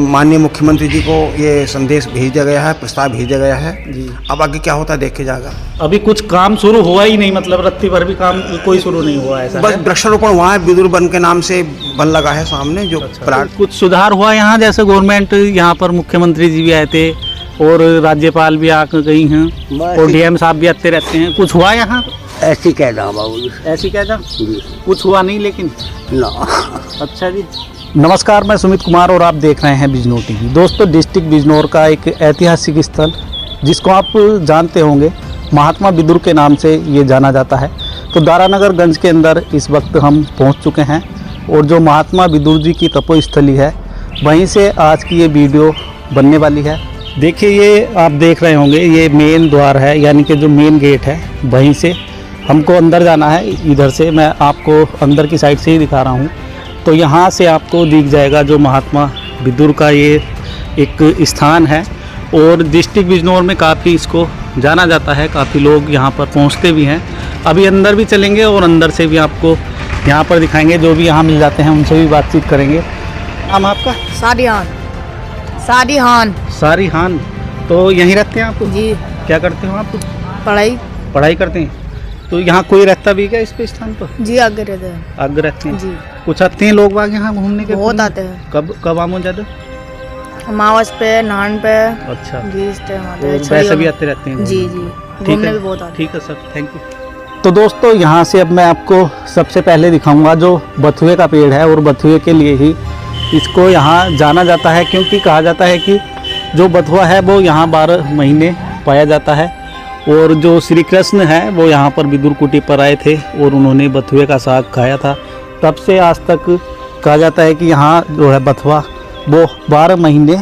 माननीय मुख्यमंत्री जी को ये संदेश भेजा गया है, प्रस्ताव भेजा गया है जी। अब आगे क्या होता है देखे जाएगा। अभी कुछ काम शुरू हुआ ही नहीं, मतलब रत्ती भर भी काम कोई शुरू नहीं हुआ ऐसा बस है? वृक्षारोपण हुआ है, विदुर वन के नाम से वन लगा है सामने जो प्लाट। कुछ सुधार हुआ यहाँ, जैसे गवर्नमेंट यहाँ पर मुख्यमंत्री जी भी आए थे और राज्यपाल भी आकर गई हैं और डीएम साहब भी आते रहते हैं, कुछ हुआ यहाँ? ऐसी कह रहा बाबू ऐसी क्या था, कुछ हुआ नहीं लेकिन ना। अच्छा जी। नमस्कार, मैं सुमित कुमार और आप देख रहे हैं बिजनौर टीवी। दोस्तों, डिस्ट्रिक्ट बिजनौर का एक ऐतिहासिक स्थल जिसको आप जानते होंगे महात्मा विदुर के नाम से ये जाना जाता है। तो दारानगर गंज के अंदर इस वक्त हम पहुंच चुके हैं और जो महात्मा विदुर जी की तपोस्थली है वहीं से आज की ये वीडियो बनने वाली है। देखिए, ये आप देख रहे होंगे ये मेन द्वार है, यानी कि जो मेन गेट है वहीं से हमको अंदर जाना है। इधर से मैं आपको अंदर की साइड से ही दिखा रहा हूँ। तो यहाँ से आपको दिख जाएगा जो महात्मा विदुर का ये एक स्थान है और डिस्ट्रिक्ट बिजनौर में काफ़ी इसको जाना जाता है, काफ़ी लोग यहाँ पर पहुँचते भी हैं। अभी अंदर भी चलेंगे और अंदर से भी आपको यहाँ पर दिखाएंगे, जो भी यहाँ मिल जाते हैं उनसे भी बातचीत करेंगे। नाम आपका? सारी हान। तो यहीं रहते हैं आप जी। क्या करते हो आप? पढ़ाई करते हैं। तो यहाँ कोई रहता भी क्या इस पे स्थान पर? जी, आगे रहते हैं। आगे रहते हैं जी। कुछ आते हैं लोग बाग यहाँ घूमने के? बहुत आते हैं। कब आमो ज़्यादा? अमावस पे, नान पे। अच्छा। जी, इस टाइम आते तो हैं। वैसे भी आते रहते हैं? जी। ठीक घूमने है, भी बहुत आते हैं। ठीक है सर, थैंक यू। तो दोस्तों, यहाँ से अब मैं आपको सबसे पहले दिखाऊंगा जो बथुए का पेड़ है और बथुए के लिए ही इसको यहाँ जाना जाता है, क्योंकि कहा जाता है कि जो बथुआ है वो यहाँ 12 महीने पाया जाता है और जो श्री कृष्ण है वो यहाँ पर विदुर कुटी पर आए थे और उन्होंने बथुए का साग खाया था। तब से आज तक कहा जाता है कि यहाँ जो है बथुआ वो 12 महीने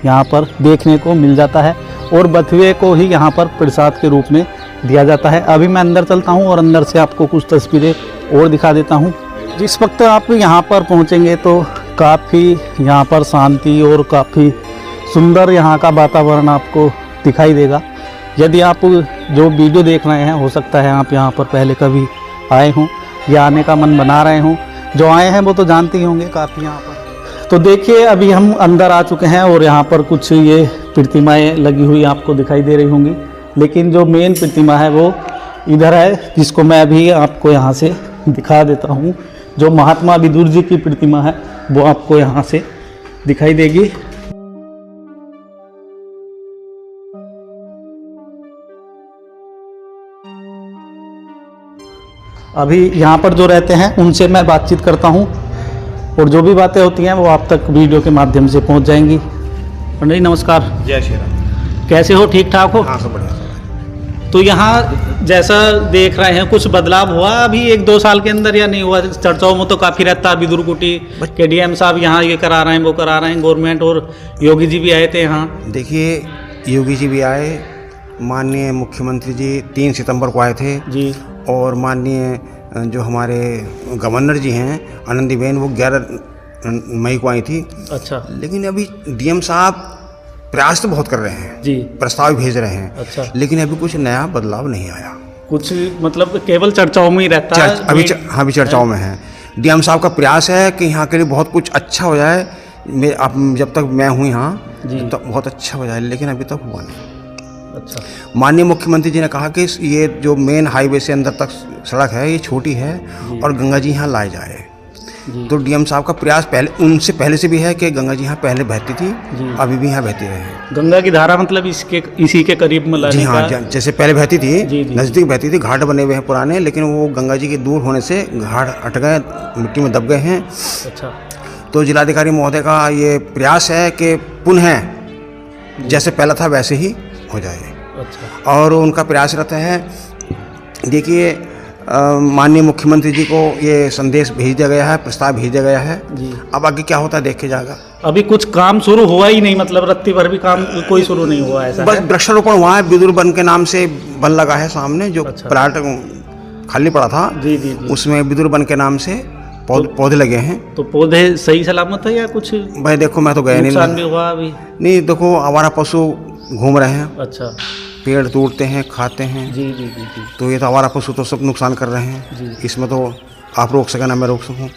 यहाँ पर देखने को मिल जाता है और बथुए को ही यहाँ पर प्रसाद के रूप में दिया जाता है। अभी मैं अंदर चलता हूँ और अंदर से आपको कुछ तस्वीरें और दिखा देता हूँ। जिस वक्त आप यहाँ पर पहुँचेंगे तो काफ़ी यहाँ पर शांति और काफ़ी सुंदर यहाँ का वातावरण आपको दिखाई देगा। यदि आप जो वीडियो देख रहे हैं, हो सकता है आप यहाँ पर पहले कभी आए हों या आने का मन बना रहे हों। जो आए हैं वो तो जानते ही होंगे काफ़ी यहाँ पर। तो देखिए, अभी हम अंदर आ चुके हैं और यहाँ पर कुछ ये प्रतिमाएँ लगी हुई आपको दिखाई दे रही होंगी, लेकिन जो मेन प्रतिमा है वो इधर है, जिसको मैं अभी आपको यहाँ से दिखा देता हूँ। जो महात्मा विदुर जी की प्रतिमा है वो आपको यहाँ से दिखाई देगी। अभी यहाँ पर जो रहते हैं उनसे मैं बातचीत करता हूँ और जो भी बातें होती हैं वो आप तक वीडियो के माध्यम से पहुँच जाएंगी। पंडित जी नमस्कार। जय श्री राम। कैसे हो, ठीक ठाक हो? हाँ, सब बढ़िया। तो यहाँ जैसा देख रहे हैं कुछ बदलाव हुआ अभी 1-2 साल के अंदर या नहीं हुआ? चर्चाओं में तो काफ़ी रहता है विदुर कुटी के डीएम साहब यहाँ ये करा रहे हैं वो करा रहे हैं, गवर्नमेंट और योगी जी भी आए थे यहाँ। देखिए, योगी जी भी आए, माननीय मुख्यमंत्री जी 3 सितंबर को आए थे जी और माननीय जो हमारे गवर्नर जी हैं आनंदीबेन वो 11 मई को आई थी। अच्छा। लेकिन अभी डीएम साहब प्रयास तो बहुत कर रहे हैं जी, प्रस्ताव भेज रहे हैं। अच्छा। लेकिन अभी कुछ नया बदलाव नहीं आया, कुछ मतलब केवल चर्चाओं में ही रहता है अभी अभी चर्चाओं में है। डीएम साहब का प्रयास है कि यहाँ के लिए बहुत कुछ अच्छा हो जाए। जब तक मैं हूँ यहाँ तब तक बहुत अच्छा हो जाए, लेकिन अभी तक हुआ नहीं। अच्छा। माननीय मुख्यमंत्री जी ने कहा कि ये जो मेन हाईवे से अंदर तक सड़क है ये छोटी है और गंगा जी यहाँ लाए जाए। तो डीएम साहब का प्रयास पहले उनसे पहले से भी है कि गंगा जी यहाँ पहले बहती थी, अभी भी यहाँ बहती रहे। गंगा की धारा मतलब इसी के करीब में जी हाँ, जैसे पहले बहती थी नज़दीक बहती थी, घाट बने हुए हैं पुराने, लेकिन वो गंगा जी के दूर होने से घाट हट गए, मिट्टी में दब गए हैं। अच्छा। तो जिलाधिकारी महोदय का ये प्रयास है कि पुनः जैसे पहला था वैसे ही हो जाए। अच्छा। और उनका प्रयास रहता है। देखिए, माननीय मुख्यमंत्री जी को ये संदेश भेजा गया है, प्रस्ताव भेजा गया है जी। अब आगे क्या होता है देखे जाएगा। अभी कुछ काम शुरू हुआ ही नहीं, मतलब रत्ती भर भी काम कोई शुरू नहीं हुआ ऐसा बस है? वृक्षारोपण हुआ है, विदुर वन के नाम से वन लगा है सामने जो प्लाट खाली पड़ा था, जी जी जी। उसमें विदुर वन के नाम से पौधे लगे हैं। तो पौधे सही सलामत है या कुछ भाई देखो मैं तो गया नुकसान भी नहीं। हुआ अभी? नहीं देखो, आवारा पशु घूम रहे हैं, अच्छा। पेड़ तोड़ते हैं, खाते हैं, जी जी जी जी तो ये तो आवारा पशु तो सब नुकसान कर रहे हैं। जी। इसमें तो आप रोक सके ना मैं रोक सकूं।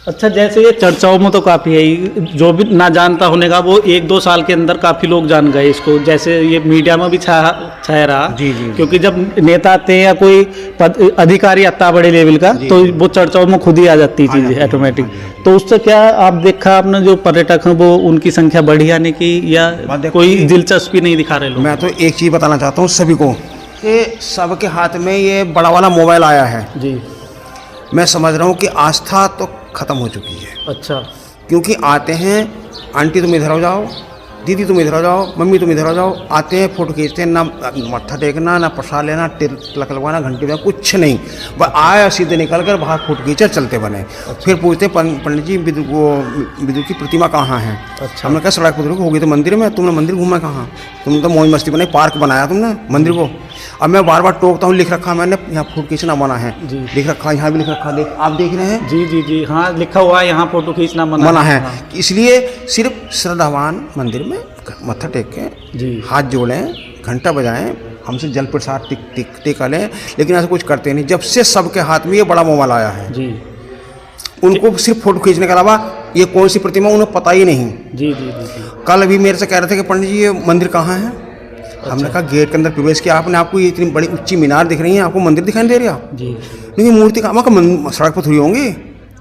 अच्छा, जैसे ये चर्चाओं में तो काफ़ी है, जो भी ना जानता होने का वो 1-2 साल के अंदर काफ़ी लोग जान गए इसको, जैसे ये मीडिया में भी छाया रहा। जी, जी। क्योंकि जब नेता आते हैं या कोई अधिकारी आता है बड़े लेवल का, तो वो चर्चाओं में खुद ही आ जाती है चीज़ें ऑटोमेटिक। तो उससे क्या आप देखा आपने, जो पर्यटक हैं वो उनकी संख्या बढ़ी आने की, या कोई दिलचस्पी नहीं दिखा रहे लोग? मैं तो एक चीज़ बताना चाहता हूँ सभी को कि सबके हाथ में ये बड़ा वाला मोबाइल आया है। जी। मैं समझ रहा हूँ कि आस्था तो ख़त्म हो चुकी है। अच्छा। क्योंकि आते हैं, आंटी तुम इधर हो जाओ, दीदी तुम इधर हो जाओ, मम्मी तुम इधर हो जाओ, आते हैं फोटो खींचते हैं, ना मत्था टेकना, ना प्रसाद लेना, तिलक लगवाना, घंटी बजाना, कुछ नहीं, बस आया सीधे निकल कर बाहर फोटो खींचा चलते बने। फिर पूछते पंडित जी विदुर की प्रतिमा कहाँ है? अच्छा। हमने कहा सड़क पर होगी तो मंदिर में, तुमने मंदिर घूमा कहाँ? तुमने तो मौज मस्ती बनाई, पार्क बनाया तुमने मंदिर को। अब मैं बार बार टोकता हूँ, लिख रखा मैंने यहाँ फोटो खींचना मना है, लिख रखा, यहाँ भी लिख रखा, देख आप देख रहे हैं। जी जी जी, हाँ लिखा हुआ है यहाँ फोटो खींचना मना है। हाँ। इसलिए सिर्फ श्रद्धावान मंदिर में मत्था टेक के जी, हाथ जोड़ें, घंटा बजाएं, हमसे जल प्रसाद टिका लें, लेकिन ऐसा कुछ करते नहीं। जब से सबके हाथ में ये बड़ा मोबाइल आया है जी, उनको सिर्फ फोटो खींचने के अलावा ये कौन सी प्रतिमा उन्हें पता ही नहीं। जी जी जी जी। कल अभी मेरे से कह रहे थे कि पंडित जी ये मंदिर कहाँ है? हमने कहा गेट के अंदर प्रवेश किया आपने, आपको ये इतनी बड़ी ऊंची मीनार दिख रही है, आपको मंदिर दिखाई दे रहा? जी। नहीं मूर्ति कहाँ, सड़क पर थोड़ी होंगी,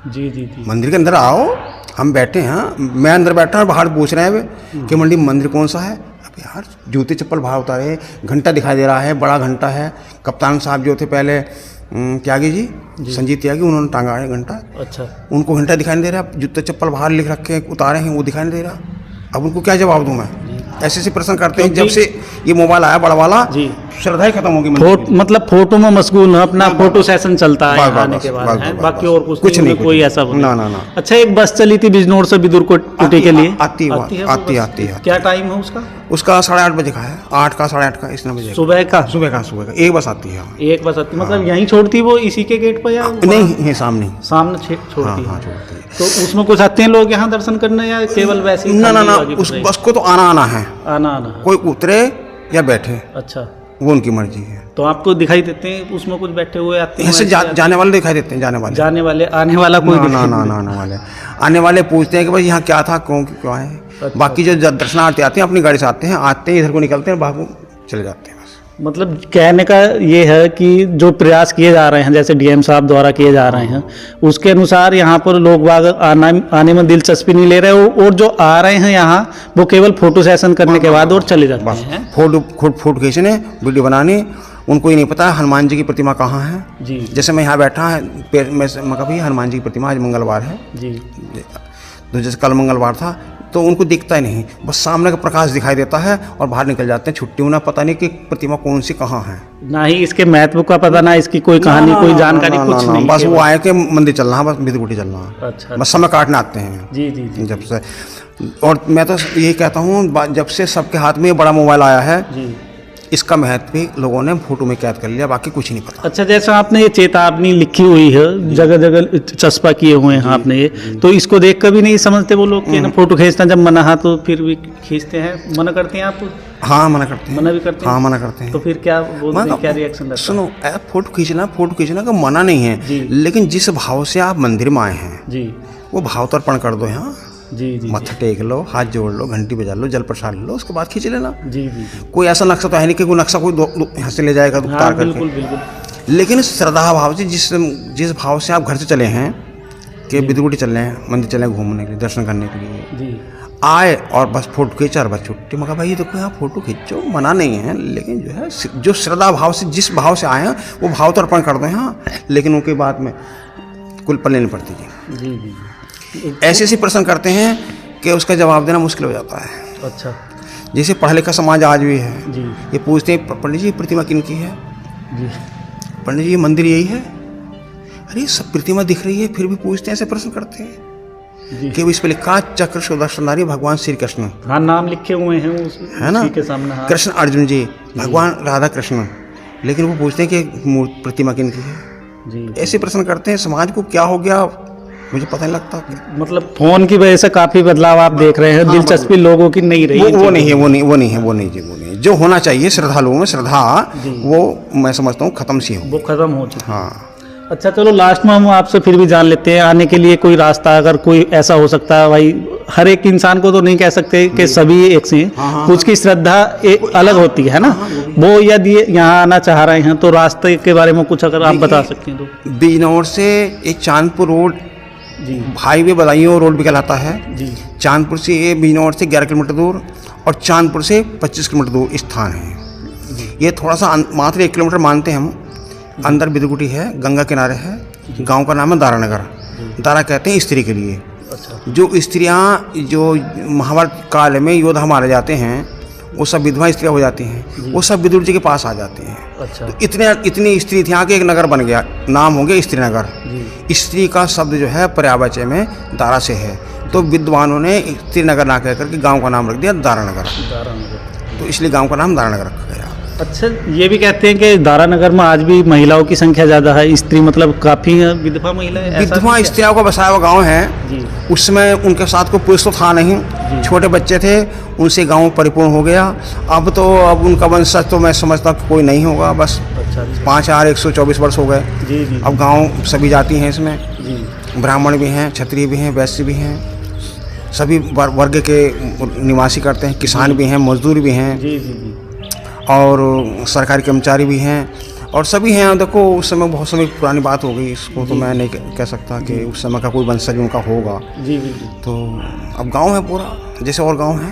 जी जी जी। मंदिर के अंदर आओ। हम बैठे हैं, मैं अंदर बैठा और बाहर पूछ रहे हैं कि मंडी मंदिर कौन सा है? अब यार जूते चप्पल बाहर उतारे, घंटा दिखाई दे रहा है, बड़ा घंटा है। कप्तान साहब जो थे पहले त्यागी जी, संजीत त्यागी, उन्होंने टांगा है घंटा। अच्छा। उनको घंटा दिखाई नहीं दे रहा, जूते चप्पल बाहर लिख रखे उतारे हैं, वो दिखाई नहीं दे रहा। अब उनको क्या जवाब दूं मैं? ऐसे ऐसे प्रश्न करते हैं। जब से ये मोबाइल आया बड़ा वाला, जी, श्रद्धा ही खत्म होगी। मतलब फोटो में मशगूल है, अपना फोटो सेशन चलता है बस, आने बस, के बस, बाद, बस, बाकी बस, और कुछ नहीं, कोई ऐसा ना ना ना। अच्छा, एक बस चली थी बिजनौर से बिदुर को टूटी के लिए, आती है। क्या टाइम है उसका? उसका 8:30 बजे का है, 8 का 8:30 का, इस बजे सुबह का एक बस आती है। एक बस आती, मतलब यहीं छोड़ती वो इसी के गेट पर, या नहीं ये सामने छोड़ती हाँ, है? छोड़ती है। तो उसमें कुछ आते हैं लोग यहाँ दर्शन करने, या केवल वैसे ही? ना उस बस को तो आना है, आना कोई उतरे या बैठे, अच्छा, वो उनकी मर्जी है। तो आपको दिखाई देते हैं उसमें कुछ बैठे हुए आते हैं? ऐसे जाने वाले दिखाई देते हैं, जाने वाले, आने वाला कोई ना आने वाले पूछते हैं कि भाई यहाँ क्या था, क्यों आए। अच्छा। बाकी जो दर्शनार्थी आते हैं अपनी गाड़ी से आते हैं इधर को निकलते हैं, बाहर चले जाते हैं। मतलब कहने का ये है कि जो प्रयास किए जा रहे हैं, जैसे डीएम साहब द्वारा किए जा रहे हैं, उसके अनुसार यहाँ पर लोग बाग आने में दिलचस्पी नहीं ले रहे, और जो आ रहे हैं यहाँ वो केवल फोटो सेशन करने के बाद और चले जाते हैं। फोटो खींचने, वीडियो बनाने, उनको ही नहीं पता हनुमान जी की प्रतिमा कहाँ है। जी, जैसे मैं यहाँ बैठा है, मैं कभी हनुमान जी की प्रतिमा, आज मंगलवार है जी, तो जैसे कल मंगलवार था, तो उनको दिखता ही नहीं, बस सामने का प्रकाश दिखाई देता है और बाहर निकल जाते हैं। छुट्टी होना, पता नहीं कि प्रतिमा कौन सी कहाँ है, ना ही इसके महत्व का पता, ना इसकी कोई कहानी, कोई जानकारी, कुछ नहीं। बस वो आए के मंदिर चलना है, बस विदुर चलना है। अच्छा। बस समय काटने आते हैं। जी जी जी। जब से, और मैं तो यही कहता हूँ, जब से सबके हाथ में बड़ा मोबाइल आया है जी, इसका महत्व भी लोगों ने फोटो में कैद कर लिया, बाकी कुछ नहीं पता। अच्छा, जैसा आपने ये चेतावनी लिखी हुई है, जगह जगह चस्पा किए हुए हैं आपने ये, तो इसको देख कर भी नहीं समझते वो लोग कि ना फोटो खींचना जब मना है, तो फिर भी खींचते हैं? मना करते हैं आप? हाँ मना करते हैं। मना भी करते हैं? हाँ मना करते हैं। तो फिर क्या बोलते हैं, क्या रिएक्शन रहता है? सुनो, फोटो खींचना का मना नहीं है, लेकिन जिस भाव से आप मंदिर में आए हैं जी, वो भाव तो अर्पण कर दो। यहाँ जी जी, मत्था टेक लो, हाथ जोड़ लो, घंटी बजा लो, जल प्रसाद लो, उसके बाद खींच लेना। जी जी। कोई ऐसा नक्शा तो है नहीं कि कोई नक्शा कोई यहाँ से ले जाएगा उतार करके। बिल्कुल बिल्कुल। लेकिन श्रद्धा भाव से, जिस भाव से आप घर से चले हैं कि विदुर चल रहे हैं, मंदिर चले घूमने के लिए, दर्शन करने के लिए जी, आए और बस फोटो खींचा और बस छुट्टी। मगर भाई ये देखो यहाँ फोटो खींचो, मना नहीं है, लेकिन जो है जो श्रद्धा भाव से, जिस भाव से आए हैं वो भाव तो अर्पण कर दो यहाँ, लेकिन उनके बाद में कुल पल लेनी पड़ती है। जी जी। ऐसे ऐसे प्रश्न करते हैं कि उसका जवाब देना मुश्किल हो जाता है। अच्छा। जैसे पढ़ा लिखा समाज आज भी है जी, ये पूछते हैं पंडित जी प्रतिमा किन की है जी, पंडित जी ये मंदिर यही है। अरे सब प्रतिमा दिख रही है, फिर भी पूछते हैं, ऐसे प्रश्न करते हैं कि इस पर लिखा चक्र सुदर्शनधारी भगवान श्री कृष्ण। हाँ, नाम लिखे हुए हैं है ना, के सामने कृष्ण अर्जुन जी, भगवान राधा कृष्ण। लेकिन वो पूछते हैं कि प्रतिमा किन की है। जी। ऐसे प्रश्न करते हैं, समाज को क्या हो गया मुझे पता नहीं लगता। मतलब फोन की वजह से काफी बदलाव आप देख रहे हैं, दिलचस्पी लोगों की नहीं रही। वो नहीं है जो होना चाहिए श्रद्धालुओं में श्रद्धा, वो मैं समझता हूँ खत्म सी हो, वो खत्म हो चुकी। हाँ। अच्छा चलो लास्ट में हम आपसे फिर भी जान लेते हैं, आने के लिए कोई रास्ता अगर कोई ऐसा हो सकता है, भाई हर एक इंसान को तो नहीं कह सकते कि सभी एक से हैं, कुछ की श्रद्धा एक अलग होती है ना, वो यदि यहाँ आना चाह रहे हैं तो रास्ते के बारे में कुछ अगर आप बता सकते हैं तो। बिजनौर से एक चांदपुर रोड जी हाईवे बदायूं रोड भी कहलाता है जी। चांदपुर से ये बिजनौर से 11 किलोमीटर दूर और चांदपुर से 25 किलोमीटर दूर स्थान है। ये थोड़ा सा मात्र 1 किलोमीटर मानते हैं हम, अंदर बिदुकुटी है, गंगा किनारे है, गांव का नाम है दारानगर। दारा कहते हैं स्त्री के लिए। अच्छा। जो स्त्रियां जो महाभारत काल में योद्धा मारे जाते हैं वो सब विधवा स्त्रियां हो जाती हैं, वो सब विदुर जी के पास आ जाते हैं। अच्छा। तो इतनी स्त्री थी, यहाँ के एक नगर बन गया, नाम हो गया स्त्री नगर। स्त्री का शब्द जो है पर्यायवाची में दारा से है, तो विद्वानों ने स्त्री नगर ना कह करके गांव का नाम रख दिया दारानगर, तो इसलिए गांव का नाम दारानगर रखा गया। अच्छा, ये भी कहते हैं कि दारानगर में आज भी महिलाओं की संख्या ज़्यादा है, स्त्री मतलब काफ़ी विधवा महिलाएं, विधवा स्त्रियों का बसाया हुआ गाँव है। जी। उस समय उनके साथ कोई पुरुष तो था नहीं, छोटे बच्चे थे, उनसे गांव परिपूर्ण हो गया। अब उनका वंशज तो मैं समझता हूँ कोई नहीं होगा, बस। अच्छा। 5,124 वर्ष हो गए। जी जी। अब गांव सभी जाति हैं इसमें, जी। ब्राह्मण भी हैं, क्षत्रिय भी हैं, वैश्य भी हैं, सभी वर्ग के निवासी करते हैं, किसान भी हैं, मजदूर भी हैं। जी जी जी। और सरकारी कर्मचारी भी हैं और सभी हैं। देखो उस समय बहुत समय पुरानी बात हो गई, इसको तो मैं नहीं कह सकता कि उस समय का कोई वंशज उनका होगा। जी जी। तो अब गांव है पूरा जैसे और गांव है,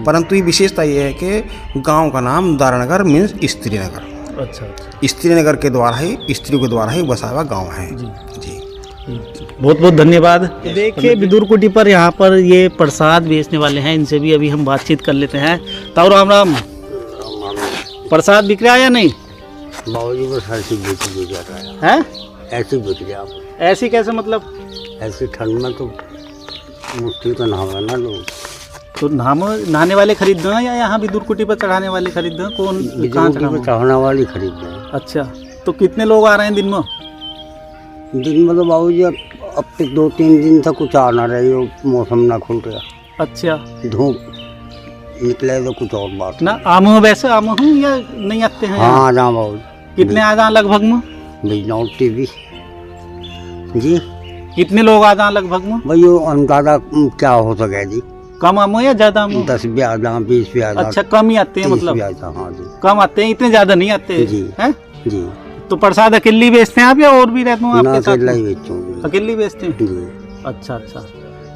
परंतु ये विशेषता ये है कि गांव का नाम दारानगर मीन्स स्त्री नगर। अच्छा। स्त्री नगर के द्वारा ही, स्त्रियों के द्वारा ही बसा हुआ गाँव है। जी। बहुत बहुत धन्यवाद। देखिए बिदुरकुटी पर यहाँ पर ये प्रसाद बेचने वाले हैं, इनसे भी अभी हम बातचीत कर लेते हैं। ताऊ राम राम, प्रसाद बिक रहा है या नहीं? बाबूजी बस ऐसी बेच जाता है, ऐसी बेच रहे आप। ऐसी कैसे मतलब? ऐसी ठंड में तो मुश्किल का नाम है ना लोग। तो नहाने वाले खरीद दो या यहाँ बिदुरकुटी पर चढ़ाने वाले खरीद दो? कौन कहाँ चढ़ाने वाली खरीद रहे हैं। अच्छा, तो कितने लोग आ रहे हैं दिन में? दिन में तो बाबूजी अब तक 2-3 दिन तक कुछ आ ना रही हो, मौसम ना खुल रहा। अच्छा। धूप निकले तो कुछ और बात ना। आम वैसे आम हूँ या नहीं आते हैं? हाँ आ जाओ बाबू। कितने आ जाए लगभग में? बिजनौर टीवी जी। कितने लोग आ जाए लगभग में? भाई वो अंदाजा क्या हो सके जी। कम आम या ज्यादा आम? 10 भी आ जाए, 20 भी आ जाए। अच्छा, कम ही आते हैं मतलब? हाँ जी, कम आते हैं, इतने ज्यादा नहीं आते जी हैं जी। तो प्रसाद अकेली बेचते हैं आप या और भी रहते हो आपके साथ? अकेला ही बेचूंगी। अकेली बेचते हैं जी। अच्छा अच्छा।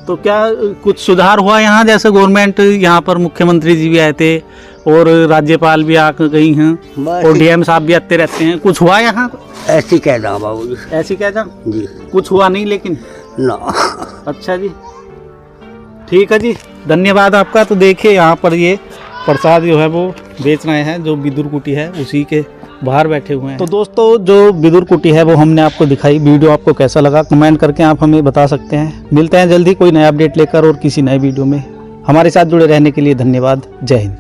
तो क्या कुछ सुधार हुआ यहाँ? जैसे गवर्नमेंट यहाँ पर मुख्यमंत्री जी भी आए थे और राज्यपाल भी आकर गई हैं और डीएम साहब भी आते रहते हैं, कुछ हुआ यहाँ? ऐसी कह रहा बाबू जी। ऐसी कह जा जी। कुछ हुआ नहीं लेकिन ना। अच्छा जी, ठीक है जी, धन्यवाद आपका। तो देखिए यहाँ पर ये प्रसाद जो है वो बेच रहे हैं, जो बिदुरकुटी है उसी के बाहर बैठे हुए हैं। तो दोस्तों जो बिदुरकुटी है वो हमने आपको दिखाई। वीडियो आपको कैसा लगा कमेंट करके आप हमें बता सकते हैं। मिलते हैं जल्दी कोई नया अपडेट लेकर और किसी नए वीडियो में। हमारे साथ जुड़े रहने के लिए धन्यवाद। जय हिंद।